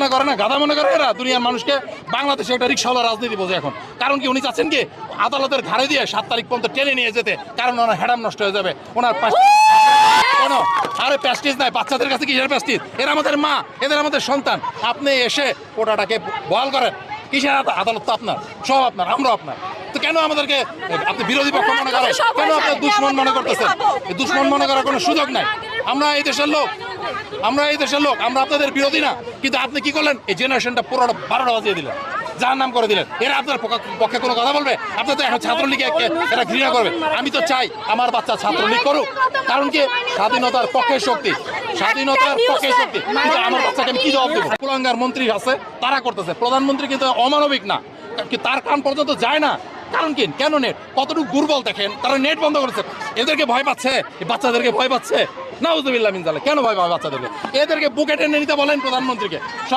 মনে করে না, গাধা মনে করে এরা দুনিয়ার মানুষকে। বাংলাদেশে একটা রিক্সাওয়ালা রাজনীতি বোঝে এখন। কারণ কি উনি চাচ্ছেন কি আদালতের ঘাড়ে দিয়ে 7 তারিখ পর্যন্ত টেনে নিয়ে যেতে, কারণ ওনার হ্যাডাম নষ্ট হয়ে যাবে। ওনার কেন আরে প্যাস্টিজ নাই বাচ্চাদের কাছে, কিসের প্যাস্টিজ? এরা আমাদের মা, এদের আমাদের সন্তান। আপনি এসে ওটাটাকে বহাল করেন, কিসের আদালত? তো আপনার, সব আপনার, আমরাও আপনার। তো কেন আমাদেরকে আপনি বিরোধী পক্ষ মনে করেন? কেন আপনার দুশ্মন মনে করতেছেন? দুশ্মন মনে করার কোনো সুযোগ নাই। আমরা এই দেশের লোক, আমরা আপনাদের বিরোধী না। কিন্তু আপনি কি করলেন? এই জেনারেশনটা পুরোটা 12টা বাজিয়ে দিলেন, যার নাম করে দিলেন। এরা আপনার পক্ষে কোনো কথা বলবে? আপনার তো এখন ছাত্রলীগ এরা ঘৃণা করবে। আমি তো চাই আমার বাচ্চা ছাত্রলীগ করুক, কারণ কি স্বাধীনতার পক্ষে শক্তি, স্বাধীনতার পক্ষে শক্তি। কিন্তু আমার বাচ্চাকে আমি কি জবাব দেবো? কুলাঙ্গার মন্ত্রী আছে, তারা করতেছে। প্রধানমন্ত্রী কিন্তু অমানবিক না, তার কান পর্যন্ত যায় না। কারণ কি? কেন নেট কতটুকু দুর্বল দেখেন, তারা নেট বন্ধ করেছে। এদেরকে ভয় পাচ্ছে, বাচ্চাদেরকে ভয় পাচ্ছে। নাউজুবিল্লাহ মিন জালিক। কেন ভয় পাবে বাচ্চাদেরকে? এদেরকে বুকে টেনে নিতে বলেন প্রধানমন্ত্রীকে।